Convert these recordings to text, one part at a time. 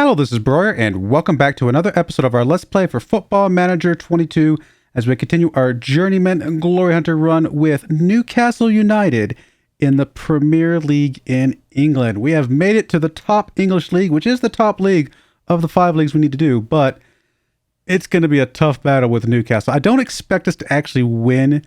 Hello, this is Broyar, and welcome back to another episode of our Let's Play for Football Manager 22 as we continue our Journeyman Glory Hunter run with Newcastle United in the Premier League in England. We have made it to the top English league, which is the top league of the 5 leagues we need to do, but it's going to be a tough battle with Newcastle. I don't expect us to actually win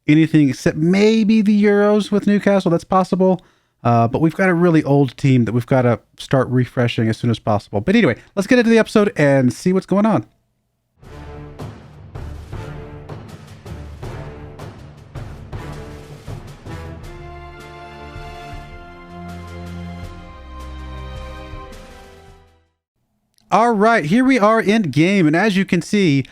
anything except maybe the Euros with Newcastle. That's possible. But we've got a really old team that we've got to start refreshing as soon as possible. But anyway, let's get into the episode and see what's going on. All right, here we are in game. And as you can see,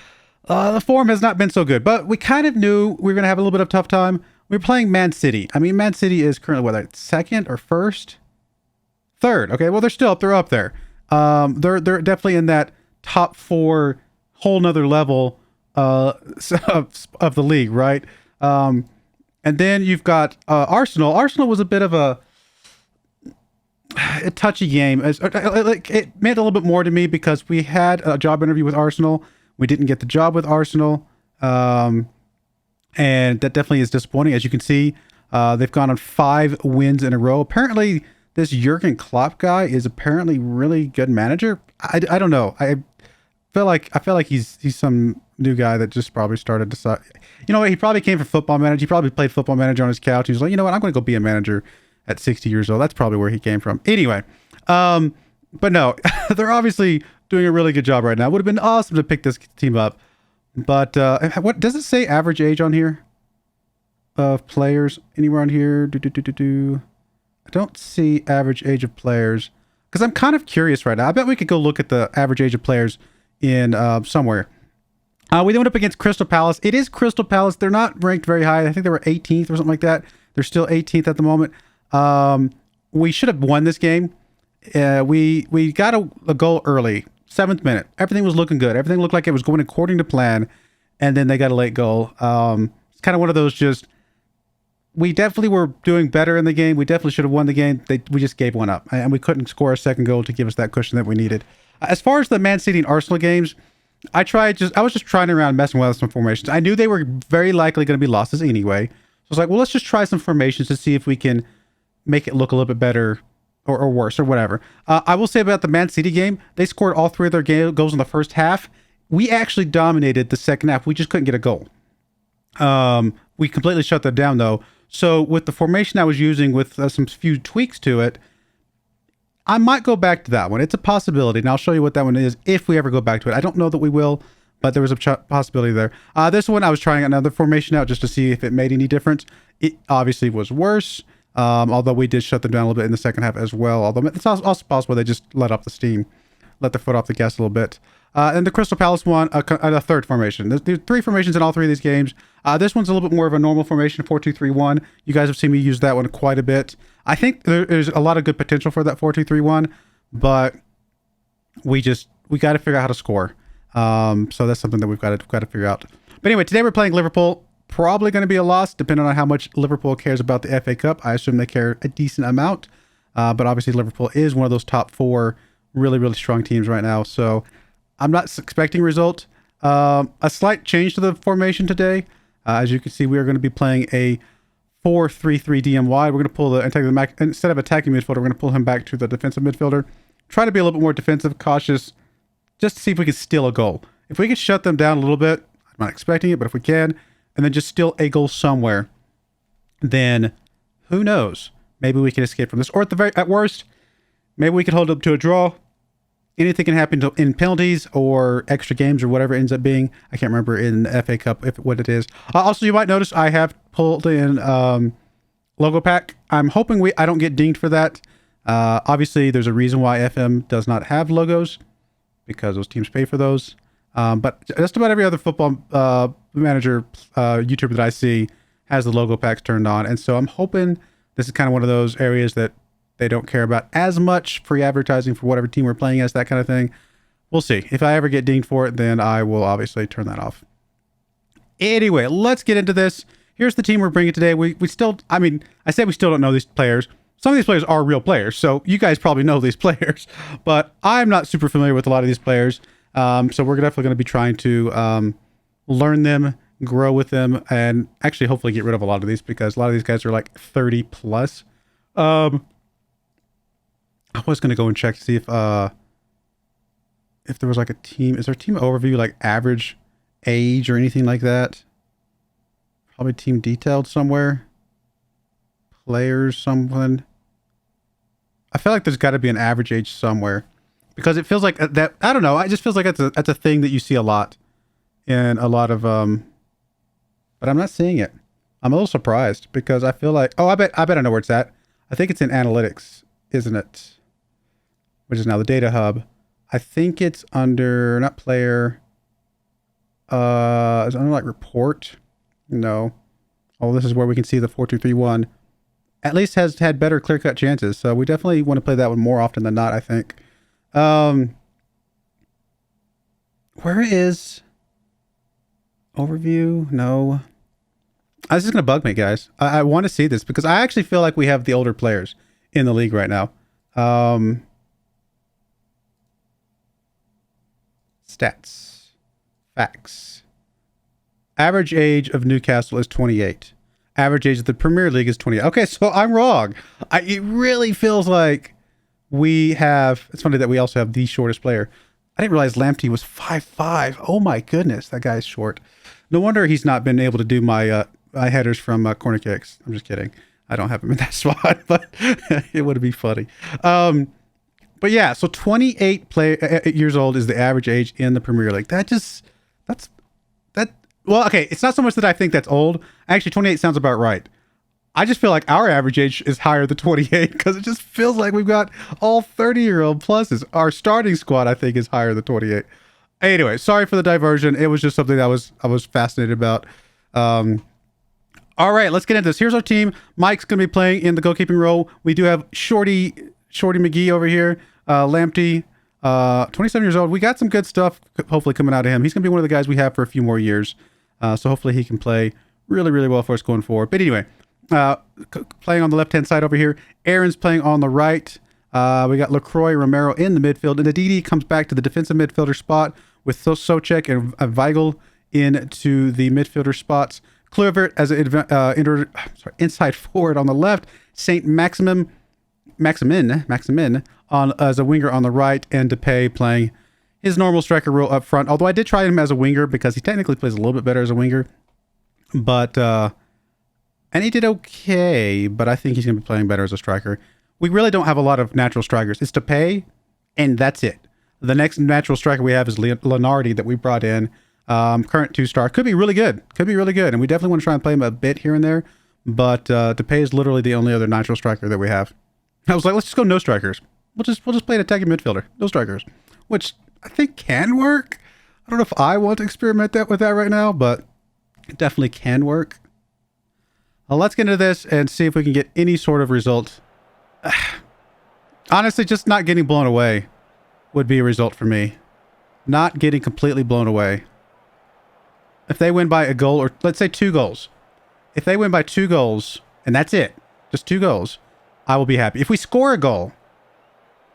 the form has not been so good. But we kind of knew we were going to have a little bit of a tough time. We're playing Man City. I mean, Man City is currently, what, like second or first? Third. Okay, well, they're up there. They're definitely in that top 4 whole nother level of the league, right? And then you've got Arsenal. Arsenal was a bit of a touchy game. It meant a little bit more to me because we had a job interview with Arsenal. We didn't get the job with Arsenal. And that definitely is disappointing. As you can see, they've gone on 5 wins in a row. Apparently, this Jurgen Klopp guy is apparently really good manager. I don't know. I feel like he's some new guy that just probably started to. You know what? He probably came from Football Manager. He probably played Football Manager on his couch. He was like, you know what? I'm going to go be a manager at 60 years old. That's probably where he came from. Anyway, but no, they're obviously doing a really good job right now. It would have been awesome to pick this team up. But what does it say average age on here of players anywhere on here? I don't see average age of players because I'm kind of curious right now. I bet we could go look at the average age of players in somewhere. We then went up against Crystal Palace. It is Crystal Palace. They're not ranked very high. I think they were 18th or something like that. They're still 18th at the moment. We should have won this game. We got a goal early. 7th minute. Everything was looking good. Everything looked like it was going according to plan. And then they got a late goal. It's kind of one of those just... We definitely were doing better in the game. We definitely should have won the game. We just gave one up. And we couldn't score a second goal to give us that cushion that we needed. As far as the Man City and Arsenal games, I was just trying around messing with some formations. I knew they were very likely going to be losses anyway. So I was like, well, let's just try some formations to see if we can make it look a little bit better or worse or whatever. I will say about the Man City game, they scored all 3 of their goals in the first half. We actually dominated the second half. We just couldn't get a goal. We completely shut them down though. So with the formation I was using with some few tweaks to it, I might go back to that one. It's a possibility, and I'll show you what that one is if we ever go back to it. I don't know that we will, but there was a possibility there. This one I was trying another formation out just to see if it made any difference. It obviously was worse. Although we did shut them down a little bit in the second half as well. Although it's also possible they just let off the steam, let their foot off the gas a little bit. And the Crystal Palace one, a third formation. There's 3 formations in all 3 of these games. This one's a little bit more of a normal formation, 4-2-3-1. You guys have seen me use that one quite a bit. I think there's a lot of good potential for that 4-2-3-1, but we got to figure out how to score. So that's something that we've got to figure out. But anyway, today we're playing Liverpool. Probably going to be a loss, depending on how much Liverpool cares about the FA Cup. I assume they care a decent amount. But obviously Liverpool is one of those top 4 really, really strong teams right now. So I'm not expecting a result. A slight change to the formation today. As you can see, we are going to be playing a 4-3-3 DMY. We're going to pull instead of attacking midfielder, we're going to pull him back to the defensive midfielder. Try to be a little bit more defensive, cautious, just to see if we can steal a goal. If we can shut them down a little bit, I'm not expecting it, but if we can, and then just steal a goal somewhere, then who knows? Maybe we can escape from this. Or at worst, maybe we can hold up to a draw. Anything can happen in penalties or extra games or whatever it ends up being. I can't remember in the FA Cup what it is. Also, you might notice I have pulled in logo pack. I'm hoping I don't get dinged for that. Obviously, there's a reason why FM does not have logos, because those teams pay for those. But just about every other football manager YouTuber that I see has the logo packs turned on. And so I'm hoping this is kind of one of those areas that they don't care about as much free advertising for whatever team we're playing as, that kind of thing. We'll see. If I ever get dinged for it, then I will obviously turn that off. Anyway, let's get into this. Here's the team we're bringing today. We still, I say we still don't know these players. some of these players are real players, so you guys probably know these players, but I'm not super familiar with a lot of these players. So we're definitely going to be trying to learn them, grow with them, and actually hopefully get rid of a lot of these, because a lot of these guys are like 30 plus. I was going to go and check to see if there was like a team. Is there a team overview, like average age or anything like that? Probably team detailed somewhere. Players, something. I feel like there's got to be an average age somewhere, because it feels like that. I don't know. It just feels like that's a thing that you see a lot in a lot of but I'm not seeing it. I'm a little surprised, because I feel like, oh, I bet I know where it's at. I think it's in analytics, isn't it? Which is now the data hub. I think it's under, not player. It's under like report. No. Oh, this is where we can see the 4-2-3-1. At least has had better clear-cut chances. So we definitely want to play that one more often than not, I think. Where is overview? No. This is going to bug me, guys. I want to see this, because I actually feel like we have the older players in the league right now. Stats. Facts. Average age of Newcastle is 28. Average age of the Premier League is 28. Okay, so I'm wrong. It really feels like we have... It's funny that we also have the shortest player. I didn't realize Lamptey was 5'5". Oh my goodness, that guy's short. No wonder he's not been able to do my headers from corner kicks. I'm just kidding. I don't have him in that spot, but it would be funny. But yeah, so 28 years old is the average age in the Premier League. Well, okay, it's not so much that I think that's old. Actually, 28 sounds about right. I just feel like our average age is higher than 28, because it just feels like we've got all 30-year-old pluses. Our starting squad, I think, is higher than 28. Anyway, sorry for the diversion. It was just something that I was fascinated about. All right, let's get into this. Here's our team. Mike's going to be playing in the goalkeeping role. We do have Shorty McGee over here. Lamptey, 27 years old. We got some good stuff hopefully coming out of him. He's going to be one of the guys we have for a few more years. So hopefully he can play really, really well for us going forward. But anyway, playing on the left-hand side over here. Aaron's playing on the right. We got LaCroix, Romero in the midfield. And Aditi comes back to the defensive midfielder spot with Socek and Weigl into the midfielder spots. Kluivert as an inside forward on the left. Saint Maximin on as a winger on the right, and Depay playing his normal striker role up front. Although I did try him as a winger, because he technically plays a little bit better as a winger. But and he did okay, but I think he's going to be playing better as a striker. We really don't have a lot of natural strikers. It's Depay, and that's it. The next natural striker we have is Lenardi that we brought in. Current 2-star. Could be really good. And we definitely want to try and play him a bit here and there. But Depay is literally the only other natural striker that we have. I was like, let's just go no strikers. We'll just play an attacking midfielder. No strikers. Which I think can work. I don't know if I want to experiment with that right now, but it definitely can work. Let's get into this and see if we can get any sort of result. Honestly, just not getting blown away would be a result for me. Not getting completely blown away. If they win by a goal, or let's say 2 goals. If they win by 2 goals, and that's it, just 2 goals, I will be happy. If we score a goal,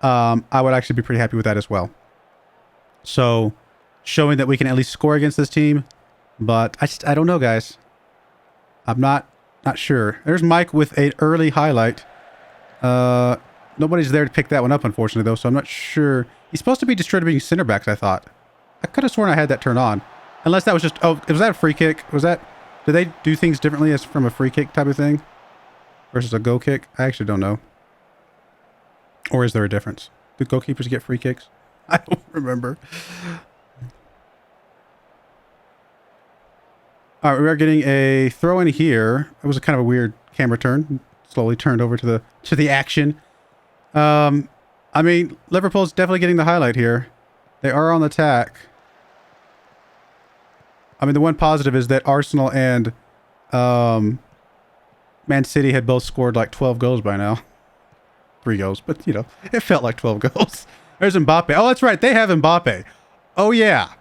I would actually be pretty happy with that as well. So, showing that we can at least score against this team. But I don't know, guys. I'm not sure. There's Mike with an early highlight. Nobody's there to pick that one up, unfortunately, though, so I'm not sure. He's supposed to be distributing center backs, I thought. I could have sworn I had that turned on. Unless that was just... Oh, was that a free kick? Was that... Do they do things differently as from a free kick type of thing? Versus a goal kick? I actually don't know. Or is there a difference? Do goalkeepers get free kicks? I don't remember. All right, we are getting a throw in here. It was a kind of a weird camera turn. Slowly turned over to the action. I mean, Liverpool's definitely getting the highlight here. They are on the attack. I mean, the one positive is that Arsenal and Man City had both scored like 12 goals by now. 3 goals, but, you know, it felt like 12 goals. There's Mbappe. Oh, that's right. They have Mbappe. Oh, yeah.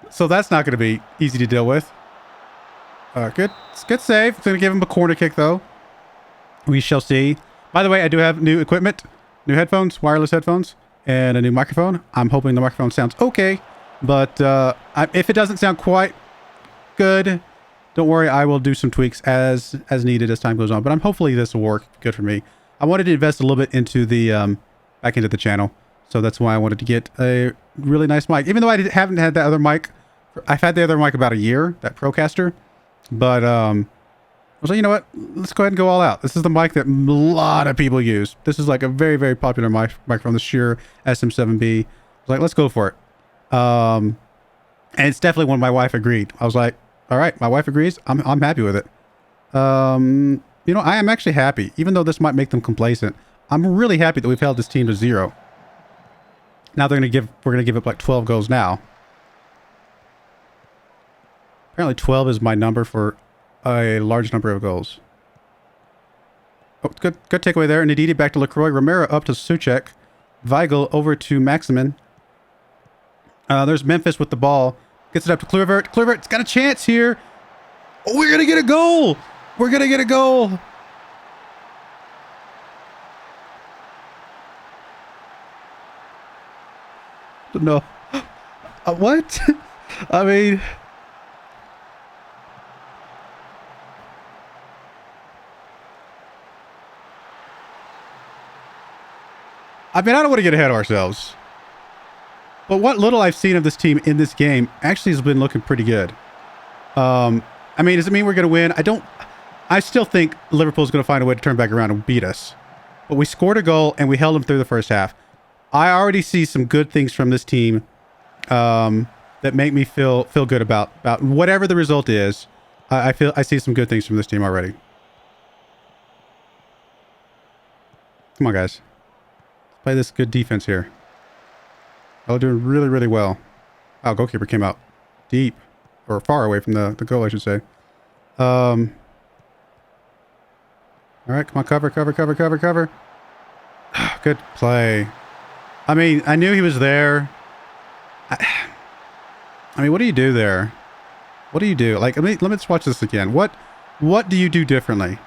So that's not going to be easy to deal with. Good. It's good save. It's going to give him a corner kick, though. We shall see. By the way, I do have new equipment, new headphones, wireless headphones, and a new microphone. I'm hoping the microphone sounds okay, but if it doesn't sound quite good, don't worry. I will do some tweaks as needed as time goes on. But hopefully this will work good for me. I wanted to invest a little bit into the back into the channel, so that's why I wanted to get a really nice mic. Even though I haven't had that other mic, I've had the other mic about a year, that Procaster, but I was like, you know what? Let's go ahead and go all out. This is the mic that a lot of people use. This is like a very, very popular microphone, the Shure SM7B. I was like, let's go for it. And it's definitely when my wife agreed. I was like, all right, my wife agrees. I'm happy with it. You know, I am actually happy, even though this might make them complacent. I'm really happy that we've held this team to 0. Now we're gonna give up like 12 goals now. Apparently 12 is my number for a large number of goals. Oh, good takeaway there. Ndidi back to LaCroix. Romero up to Souček. Weigl over to Maximin. There's Memphis with the ball. Gets it up to Kluivert. Kluivert's got a chance here. Oh, we're going to get a goal. We're going to get a goal. No. What? I mean... I don't want to get ahead of ourselves. But what little I've seen of this team in this game actually has been looking pretty good. I mean, does it mean we're going to win? I still think Liverpool's going to find a way to turn back around and beat us. But we scored a goal and we held them through the first half. I already see some good things from this team that make me feel good about whatever the result is. I see some good things from this team already. Come on, guys. Let's play this good defense here. Oh, doing really, really well. Wow, goalkeeper came out deep. Or far away from the goal, I should say. All right, come on, cover. Good play. I mean, I knew he was there. I mean, what do you do there? What do you do? Like, let me just watch this again. What do you do differently?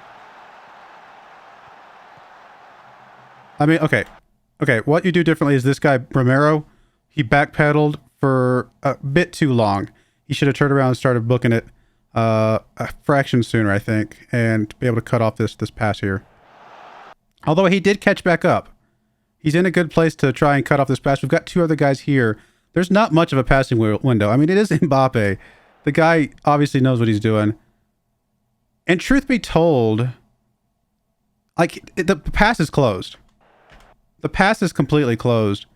I mean, okay. What you do differently is this guy Romero. He backpedaled for a bit too long. He should have turned around and started booking it a fraction sooner, I think, and be able to cut off this pass here. Although he did catch back up. He's in a good place to try and cut off this pass. We've got 2 other guys here. There's not much of a passing window. I mean, it is Mbappe. The guy obviously knows what he's doing. And truth be told, like, the pass is closed. The pass is completely closed.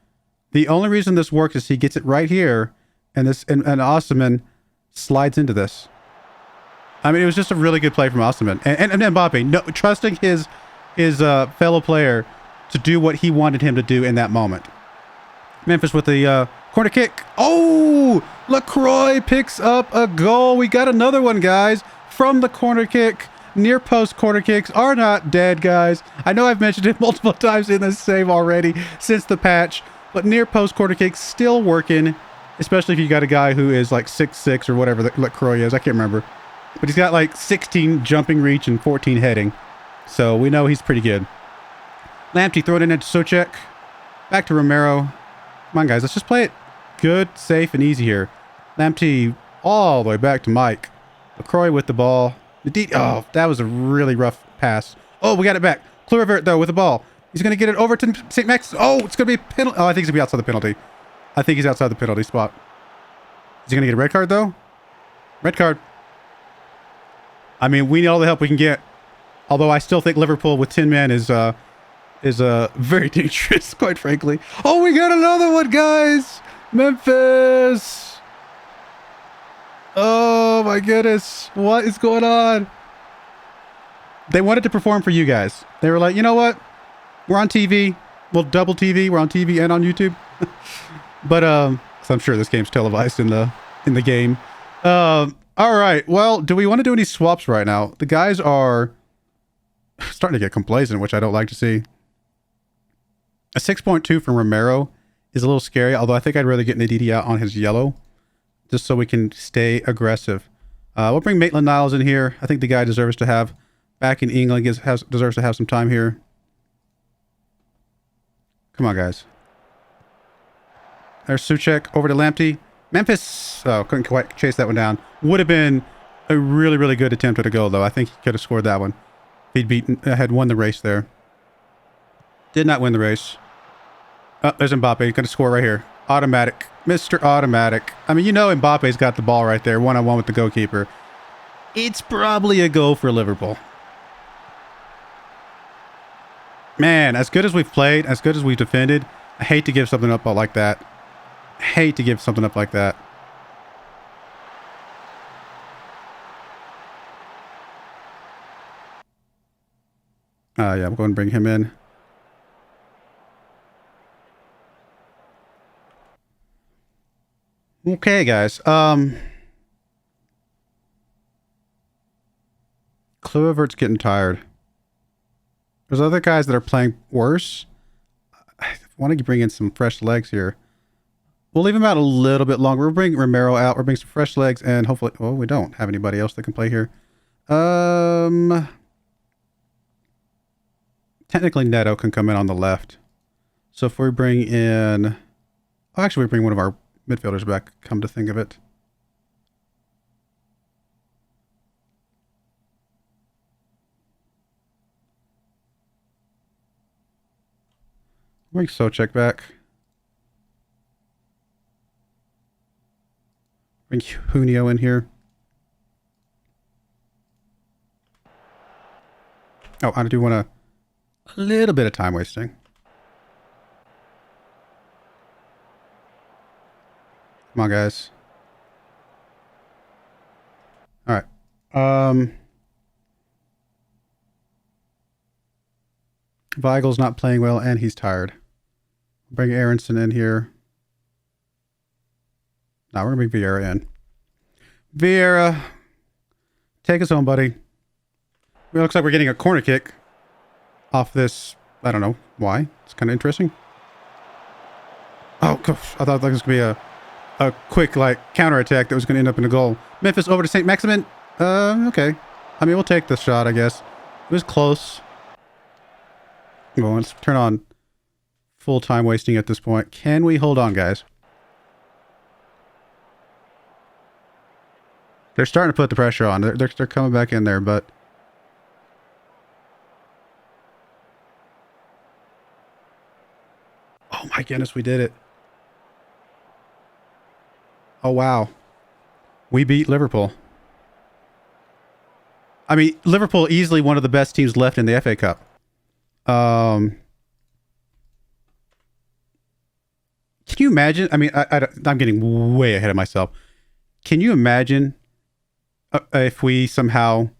The only reason this works is he gets it right here, and Osimhen slides into this. I mean, it was just a really good play from Osimhen. And Mbappe, trusting his fellow player to do what he wanted him to do in that moment. Memphis with the corner kick. Oh! LaCroix picks up a goal. We got another one, guys, from the corner kick. Near post corner kicks are not dead, guys. I know I've mentioned it multiple times in this save already since the patch, but near post corner kicks still working, especially if you got a guy who is like 6'6" or whatever that LaCroix is. I can't remember. But he's got like 16 jumping reach and 14 heading. So we know he's pretty good. Lamptey throwing it into Souček. Back to Romero. Come on, guys. Let's just play it good, safe, and easy here. Lamptey all the way back to Mike. LaCroix with the ball. Oh, that was a really rough pass. Oh, we got it back. Kluivert, though, with the ball. He's going to get it over to St. Max. Oh, it's going to be a penalty. Oh, I think he's going to be outside the penalty. I think he's outside the penalty spot. Is he going to get a red card, though? Red card. I mean, we need all the help we can get. Although I still think Liverpool with 10 men is very dangerous, quite frankly. Oh, we got another one, guys. Memphis. Oh, my goodness. What is going on? They wanted to perform for you guys. They were like, you know what? We're on TV. Well, double TV. We're on TV and on YouTube. But, so I'm sure this game's televised in the game. All right. Well, do we want to do any swaps right now? The guys are starting to get complacent, which I don't like to see. A 6.2 from Romero is a little scary, although I think I'd rather get Ndidi out on his yellow, just so we can stay aggressive. We'll bring Maitland-Niles in here. I think the guy deserves to have, back in England, deserves to have some time here. Come on, guys. There's Suchek over to Lamptey. Memphis. Oh, couldn't quite chase that one down. Would have been a really, really good attempt at a goal, though. I think he could have scored that one. He'd had won the race there. Did not win the race. Oh, there's Mbappe. He's going to score right here. Automatic. Mr. Automatic. I mean, you know Mbappe's got the ball right there. One-on-one with the goalkeeper. It's probably a goal for Liverpool. Man, as good as we've played, as good as we've defended, I hate to give something up like that. I hate to give something up like that. Yeah, I'm going to bring him in. Okay, guys. Kluivert's getting tired. There's other guys that are playing worse. I want to bring in some fresh legs here. We'll leave him out a little bit longer. We'll bring Romero out. We'll bring some fresh legs, and hopefully... Oh, we don't have anybody else that can play here. Technically, Neto can come in on the left. So if we bring in... Oh, actually, we bring one of our midfielders back, come to think of it. Bring Socek back. Bring Junio in here. Oh, I do want a little bit of time wasting. Come on, guys. All right. Weigel's not playing well, and he's tired. Bring Aronson in here. Now we're going to bring Vieira in. Vieira, take us home, buddy. It looks like we're getting a corner kick off this. I don't know why. It's kind of interesting. Oh, gosh. I thought that was going to be a quick, like, counterattack that was going to end up in a goal. Memphis over to St. Maximin. Okay. I mean, we'll take the shot, I guess. It was close. Well, let's turn on full time wasting at this point. Can we hold on, guys? They're starting to put the pressure on. They're coming back in there, but... Oh my goodness, we did it. Oh, wow. We beat Liverpool. I mean, Liverpool easily one of the best teams left in the FA Cup. Can you imagine? I mean, I'm getting way ahead of myself. Can you imagine if we somehow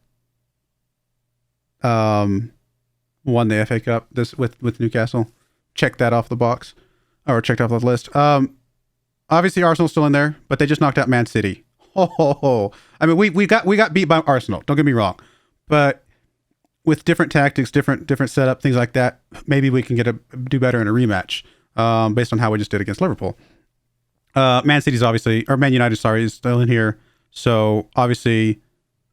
won the FA Cup with Newcastle? Check that off the box, or checked off the list. Obviously Arsenal's still in there, but they just knocked out Man City. Oh, I mean, we got beat by Arsenal. Don't get me wrong, but with different tactics, different setup, things like that, maybe we can do better in a rematch. Based on how we just did against Liverpool. Man City's obviously, or Man United, sorry, is still in here. So obviously,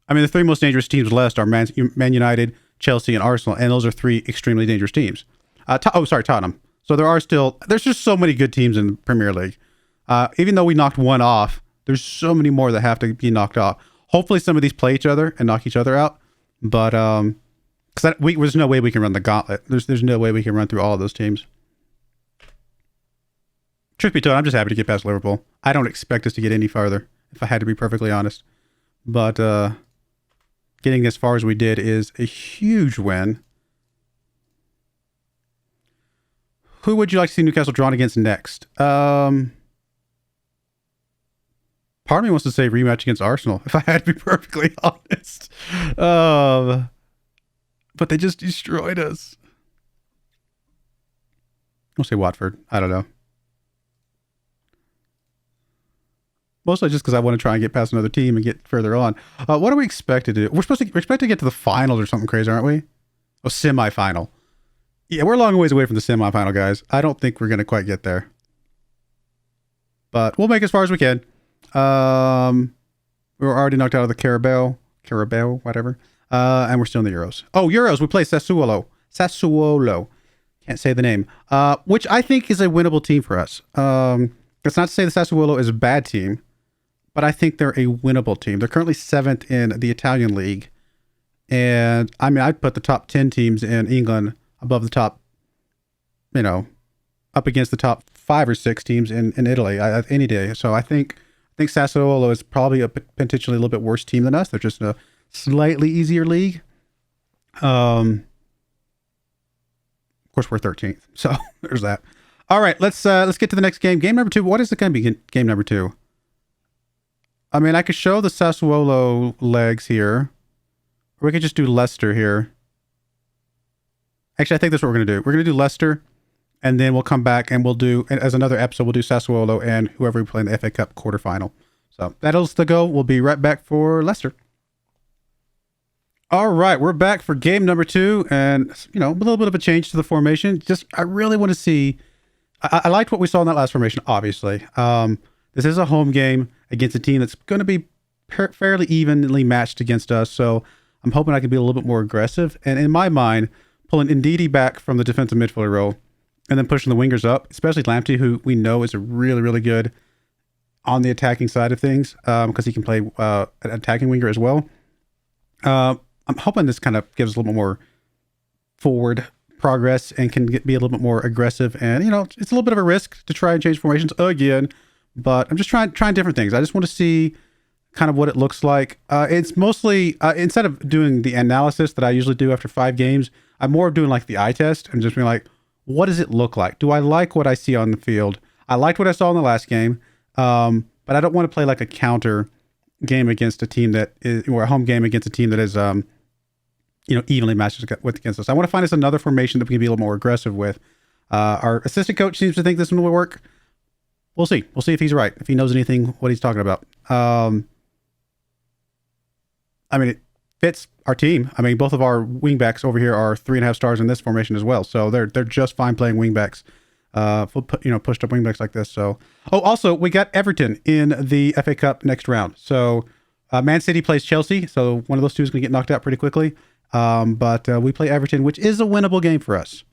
I mean, the three most dangerous teams left are Man United, Chelsea, and Arsenal, and those are three extremely dangerous teams. Tottenham. So there's just so many good teams in the Premier League. Even though we knocked one off, there's so many more that have to be knocked off. Hopefully some of these play each other and knock each other out. But, because there's no way we can run the gauntlet. There's no way we can run through all of those teams. Truth be told, I'm just happy to get past Liverpool. I don't expect us to get any farther, if I had to be perfectly honest. But getting as far as we did is a huge win. Who would you like to see Newcastle drawn against next? Part of me wants to say rematch against Arsenal, if I had to be perfectly honest. But they just destroyed us. We'll say Watford. I don't know. Mostly just because I want to try and get past another team and get further on. What are we expected to do? We're expected to get to the finals or something crazy, aren't we? Oh, semi-final. Yeah, we're a long ways away from the semi-final, guys. I don't think we're going to quite get there. But we'll make as far as we can. We were already knocked out of the Carabao, whatever. And we're still in the Euros. Oh, Euros. We play Sassuolo. Can't say the name. Which I think is a winnable team for us. That's not to say the Sassuolo is a bad team, but I think they're a winnable team. They're currently 7th in the Italian league. And I mean, I'd put the top 10 teams in England above the top, up against the top 5 or 6 teams in Italy any day. So I think Sassuolo is probably a potentially a little bit worse team than us. They're just in a slightly easier league. Of course, we're 13th. So there's that. All right, let's get to the next game. Game number 2. What is it going to be? Game number 2. I mean, I could show the Sassuolo legs here. Or we could just do Leicester here. Actually, I think that's what we're going to do. We're going to do Leicester, and then we'll come back and we'll do, as another episode, we'll do Sassuolo and whoever we play in the FA Cup quarterfinal. So that'll the go. We'll be right back for Leicester. All right, we're back for game number 2, and a little bit of a change to the formation. I really want to see. I liked what we saw in that last formation. Obviously, this is a home game against a team that's going to be fairly evenly matched against us. So I'm hoping I can be a little bit more aggressive. And in my mind, pulling Ndidi back from the defensive midfielder role, and then pushing the wingers up, especially Lamptey, who we know is a really, really good on the attacking side of things, because he can play an attacking winger as well. I'm hoping this kind of gives a little bit more forward progress and can be a little bit more aggressive. And, it's a little bit of a risk to try and change formations again, but I'm just trying different things. I just want to see kind of what it looks like. It's mostly, instead of doing the analysis that I usually do after 5 games, I'm more of doing like the eye test and just being like, what does it look like? Do I like what I see on the field? I liked what I saw in the last game, but I don't want to play like a counter game against a team that is, or a home game against a team that is, evenly matched against us. I want to find us another formation that we can be a little more aggressive with. Our assistant coach seems to think this one will work. We'll see. We'll see if he's right, if he knows anything, what he's talking about. I mean, it fits our team. I mean, both of our wingbacks over here are 3.5 stars in this formation as well. So they're just fine playing wingbacks, pushed up wingbacks like this. So, also we got Everton in the FA Cup next round. So Man City plays Chelsea. So one of those two is going to get knocked out pretty quickly. But we play Everton, which is a winnable game for us.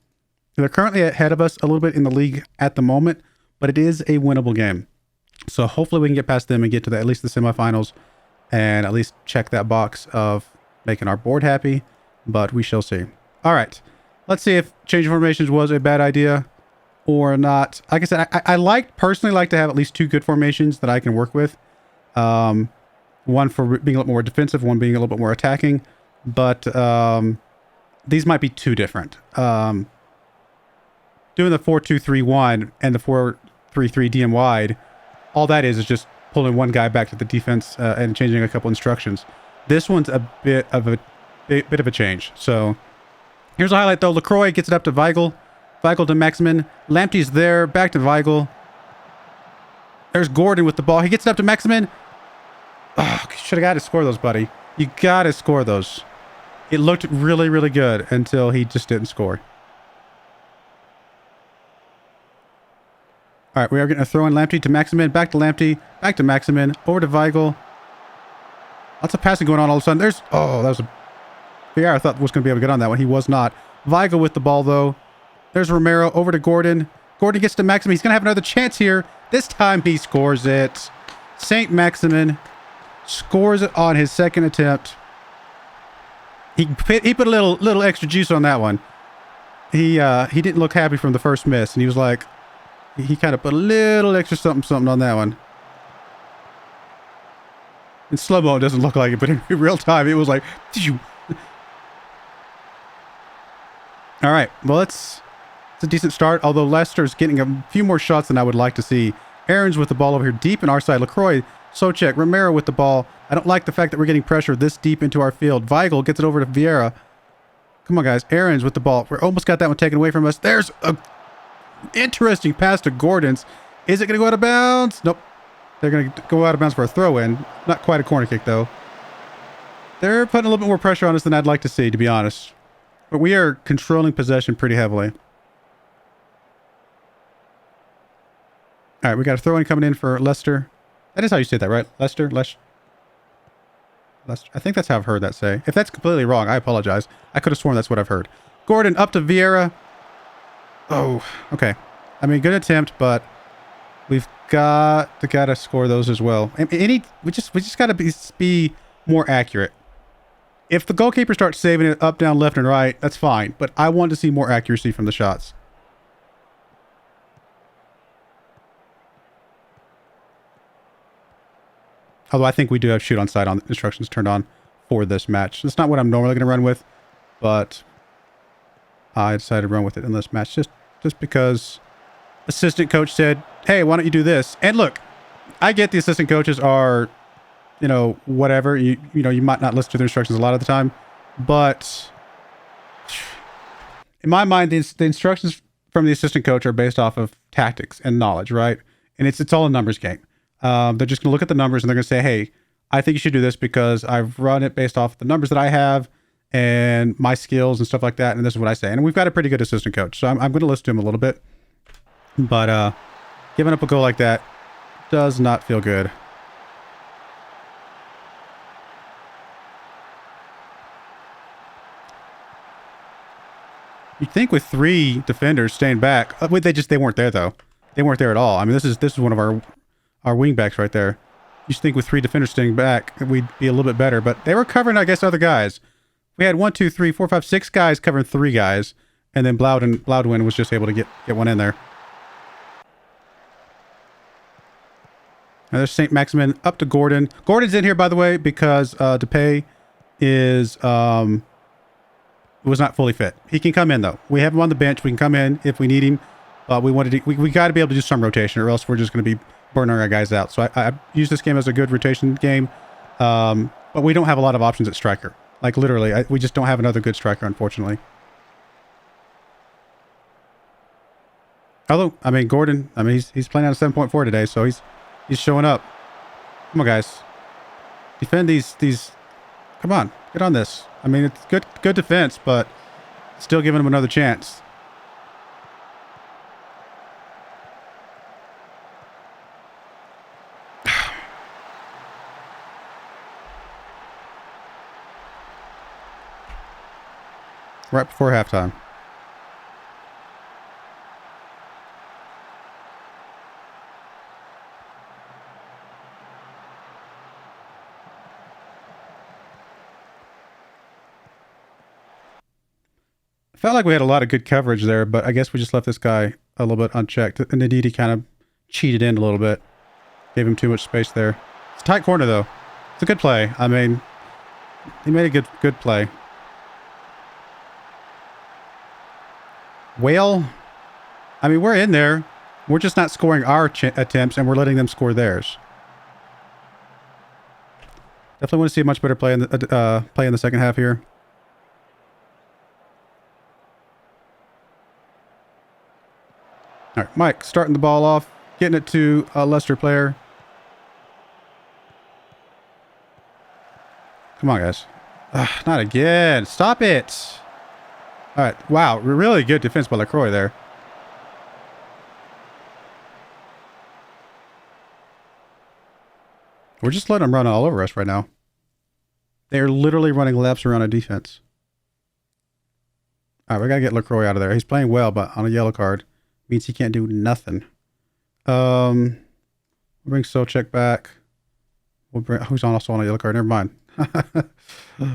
They're currently ahead of us a little bit in the league at the moment, but it is a winnable game. So hopefully we can get past them and get to at least the semifinals and at least check that box of making our board happy, but we shall see. All right, let's see if changing formations was a bad idea or not. Like I said, I personally like to have at least 2 good formations that I can work with. One for being a little more defensive, one being a little bit more attacking, but these might be too different. Doing the 4-2-3-1 and the 4-3-3 DM wide, all that is just pulling one guy back to the defense and changing a couple instructions. This one's a bit of a change. So here's a highlight though. LaCroix gets it up to Weigl. Weigl to Maximin. Lamptey's there. Back to Weigl. There's Gordon with the ball. He gets it up to Maximin. Oh, should have got to score those, buddy. You got to score those. It looked really, really good until he just didn't score. All right, we are going to throw in Lamptey to Maximin. Back to Lamptey. Back to Maximin. Over to Weigl. Lots of passing going on all of a sudden. That was a... Yeah, I thought was going to be able to get on that one. He was not. Weigl with the ball, though. There's Romero. Over to Gordon. Gordon gets to Maximin. He's going to have another chance here. This time he scores it. Saint Maximin scores it on his second attempt. He put a little extra juice on that one. He didn't look happy from the first miss, and he was like... He kind of put a little extra something on that one. In slow-mo, it doesn't look like it, but in real time, it was like... All right, well, it's a decent start, although Leicester's getting a few more shots than I would like to see. Aaron's with the ball over here deep in our side. LaCroix, Souček, Romero with the ball. I don't like the fact that we're getting pressure this deep into our field. Weigl gets it over to Vieira. Come on, guys. Aaron's with the ball. We almost got that one taken away from us. There's a... interesting pass to Gordon's. Is it going to go out of bounds? Nope. They're going to go out of bounds for a throw-in. Not quite a corner kick, though. They're putting a little bit more pressure on us than I'd like to see, to be honest. But we are controlling possession pretty heavily. All right, we got a throw-in coming in for Leicester. That is how you say that, right? Leicester? Leicester. I think that's how I've heard that say. If that's completely wrong, I apologize. I could have sworn that's what I've heard. Gordon up to Vieira. Oh, okay. I mean, good attempt, but we've gotta score those as well. And we just gotta be more accurate. If the goalkeeper starts saving it up, down, left, and right, that's fine. But I want to see more accuracy from the shots. Although I think we do have shoot on sight on instructions turned on for this match. That's not what I'm normally going to run with, but I decided to run with it in this match just because assistant coach said, hey, why don't you do this? And look, I get the assistant coaches are, you know, whatever. You know, you might not listen to the instructions a lot of the time, but in my mind, the instructions from the assistant coach are based off of tactics and knowledge, right? And it's all a numbers game. They're just going to look at the numbers and they're going to say, hey, I think you should do this because I've run it based off the numbers that I have and my skills and stuff like that. And this is what I say. And we've got a pretty good assistant coach. So I'm going to listen to him a little bit. But giving up a goal like that does not feel good. You'd think with 3 defenders staying back, they weren't there though. They weren't there at all. I mean, this is one of our wing backs right there. You should think with 3 defenders staying back, we'd be a little bit better. But they were covering, I guess, other guys. We had 1, 2, 3, 4, 5, 6 guys covering 3 guys, and then Bloudwin was just able to get one in there. Now there's St. Maximin up to Gordon. Gordon's in here, by the way, because Depay is was not fully fit. He can come in though. We have him on the bench. We can come in if we need him. But we got to be able to do some rotation, or else we're just going to be burning our guys out. So I use this game as a good rotation game. But we don't have a lot of options at striker. Like literally, we just don't have another good striker, unfortunately. Although, I mean, Gordon, I mean, he's playing on a 7.4 today, so he's showing up. Come on, guys. Defend these. Come on, get on this. I mean, it's good defense, but still giving him another chance. Right before halftime. Felt like we had a lot of good coverage there, but I guess we just left this guy a little bit unchecked. And indeed, he kind of cheated in a little bit. Gave him too much space there. It's a tight corner, though. It's a good play. I mean, he made a good play. Well, I mean, we're in there. We're just not scoring our attempts, and we're letting them score theirs. Definitely want to see a much better play in the second half here. All right, Mike starting the ball off, getting it to a Leicester player. Come on, guys. Not again. Stop it. All right. Wow. Really good defense by LaCroix there. We're just letting them run all over us right now. They're literally running laps around a defense. All right, we got to get LaCroix out of there. He's playing well, but on a yellow card. Means he can't do nothing. We'll bring Socek back. We'll bring who's also on a yellow card. Never mind.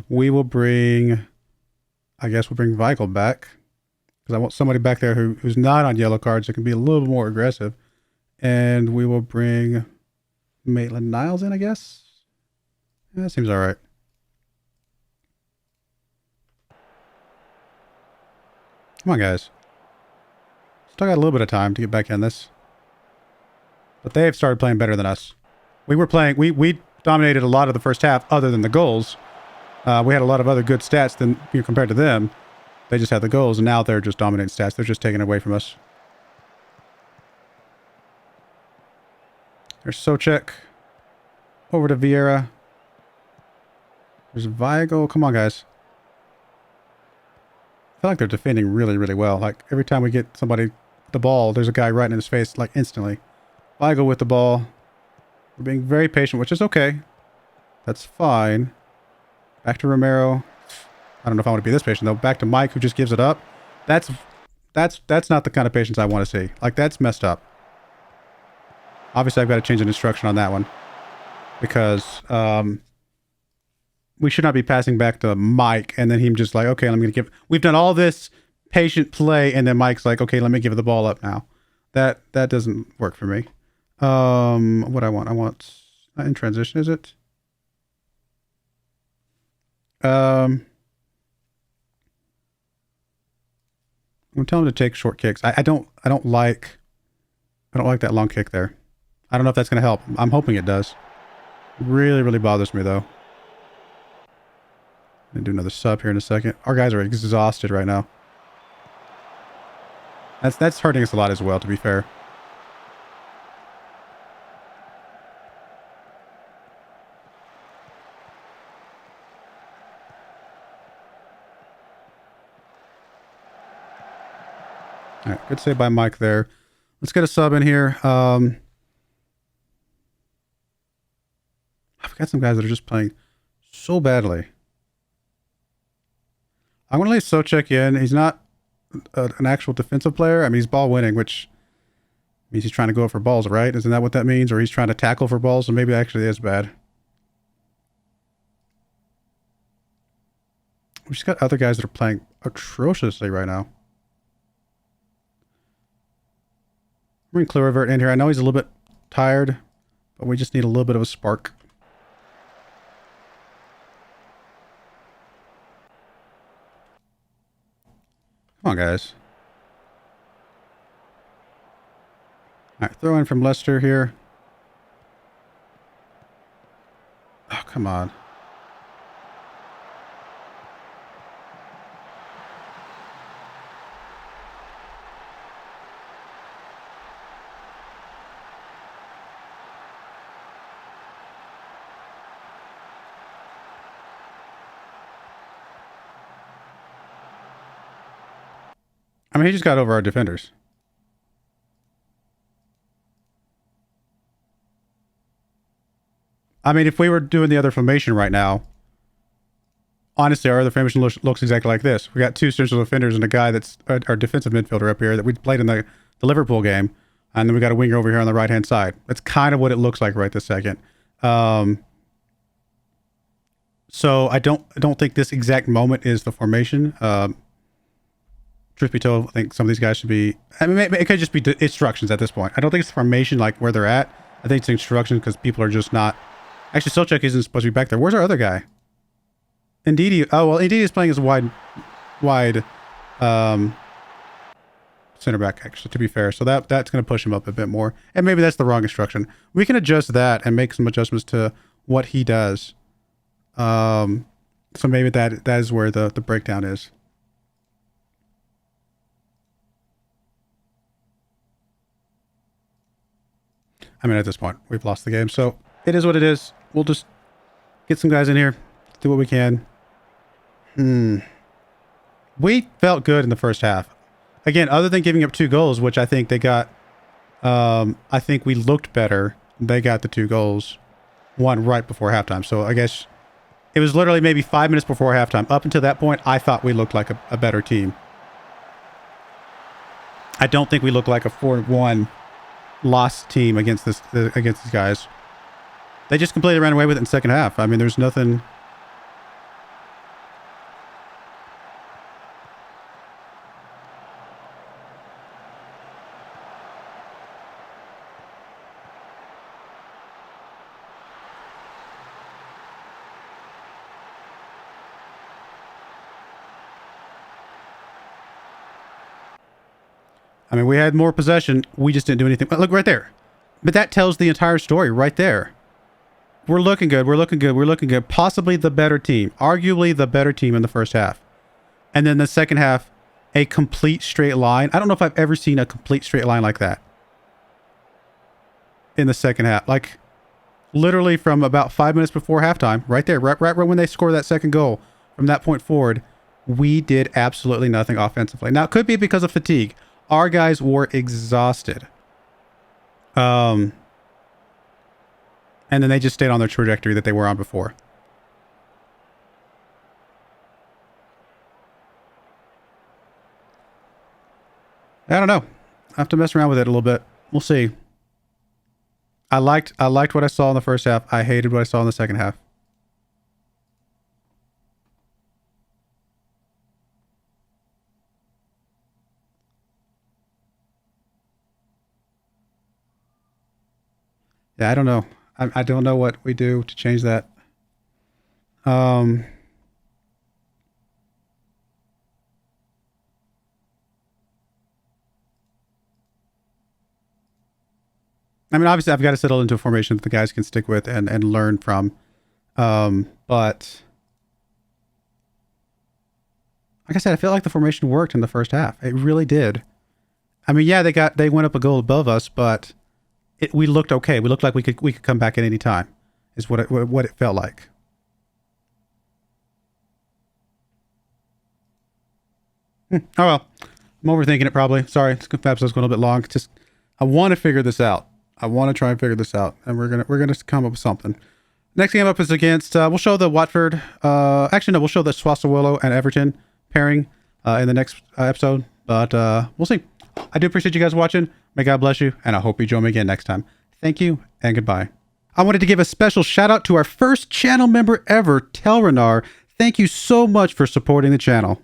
We will bring. I guess we'll bring Weigl back because I want somebody back there who's not on yellow cards that can be a little bit more aggressive. And we will bring Maitland-Niles in. I guess. Yeah, that seems all right. Come on, guys. Still got a little bit of time to get back in this. But they have started playing better than us. We dominated a lot of the first half other than the goals. We had a lot of other good stats than compared to them. They just had the goals, and now they're just dominating stats. They're just taking it away from us. There's Socek. Over to Vieira. There's Weigl. Come on, guys. I feel like they're defending really, really well. Like, every time we get somebody the ball, there's a guy right in his face, like, instantly. Weigl with the ball. We're being very patient, which is okay. That's fine. Back to Romero. I don't know if I want to be this patient, though. Back to Mike, who just gives it up. That's That's not the kind of patience I want to see. Like, that's messed up. Obviously, I've got to change an instruction on that one. Because we should not be passing back to Mike and then him just like, okay, I'm going to give... We've done all this patient play, and then Mike's like, okay, let me give the ball up now. That doesn't work for me. What I want not in transition, is it? I'm telling him to take short kicks. I don't like that long kick there. I don't know if that's going to help. I'm hoping it does. Really, really bothers me though. I'm gonna do another sub here in a second. Our guys are exhausted right now. That's hurting us a lot as well, to be fair. All right, good save by Mike there. Let's get a sub in here. I've got some guys that are just playing so badly. I'm going to leave Souček in. He's not an actual defensive player. I mean, he's ball winning, which means he's trying to go for balls, right? Isn't that what that means? Or he's trying to tackle for balls, so maybe it actually is bad. We've just got other guys that are playing atrociously right now. Bring Kluivert in here. I know he's a little bit tired, but we just need a little bit of a spark. Come on, guys. All right, throw in from Leicester here. Oh, come on. I mean, he just got over our defenders. I mean, if we were doing the other formation right now, honestly, our other formation looks exactly like this. We got two central defenders and a guy that's our defensive midfielder up here that we played in the Liverpool game. And then we got a winger over here on the right-hand side. That's kind of what it looks like right this second. So I don't think this exact moment is the formation. Truth be told, I think some of these guys should be... I mean, it could just be instructions at this point. I don't think it's formation like where they're at. I think it's instructions because people are just not... Actually, Souček isn't supposed to be back there. Where's our other guy? Ndidi. Oh, well, Ndidi is playing as a wide center back, actually, to be fair. So that's going to push him up a bit more. And maybe that's the wrong instruction. We can adjust that and make some adjustments to what he does. So maybe that is where the breakdown is. I mean, at this point, we've lost the game. So it is what it is. We'll just get some guys in here, do what we can. We felt good in the first half. Again, other than giving up 2 goals, which I think they got, I think we looked better. They got the 2 goals, one right before halftime. So I guess it was literally maybe 5 minutes before halftime. Up until that point, I thought we looked like a better team. I don't think we looked like a 4-1 lost team against these guys. They just completely ran away with it in the second half. I mean, there's nothing... I mean, we had more possession. We just didn't do anything. Look right there. But that tells the entire story right there. We're looking good. We're looking good. We're looking good. Possibly the better team. Arguably the better team in the first half. And then the second half, a complete straight line. I don't know if I've ever seen a complete straight line like that in the second half. Like, literally from about 5 minutes before halftime, right there, right when they score that second goal, from that point forward, we did absolutely nothing offensively. Now, it could be because of fatigue. Our guys were exhausted. And then they just stayed on their trajectory that they were on before. I don't know. I have to mess around with it a little bit. We'll see. I liked what I saw in the first half. I hated what I saw in the second half. Yeah, I don't know. I don't know what we do to change that. I mean, obviously, I've got to settle into a formation that the guys can stick with and learn from. But like I said, I feel like the formation worked in the first half. It really did. I mean, yeah, they went up a goal above us, but we looked okay. We looked like we could come back at any time. Is what it felt like. Oh well, I'm overthinking it probably. Sorry, this episode's going a little bit long. Just I want to figure this out. I want to try and figure this out, and we're gonna come up with something. Next game up is against. We'll show the Watford. Actually, no, we'll show the Swasowolo and Everton pairing in the next episode. But we'll see. I do appreciate you guys watching. May God bless you, and I hope you join me again next time. Thank you and goodbye. I wanted to give a special shout out to our first channel member ever, Telrenar. Thank you so much for supporting the channel.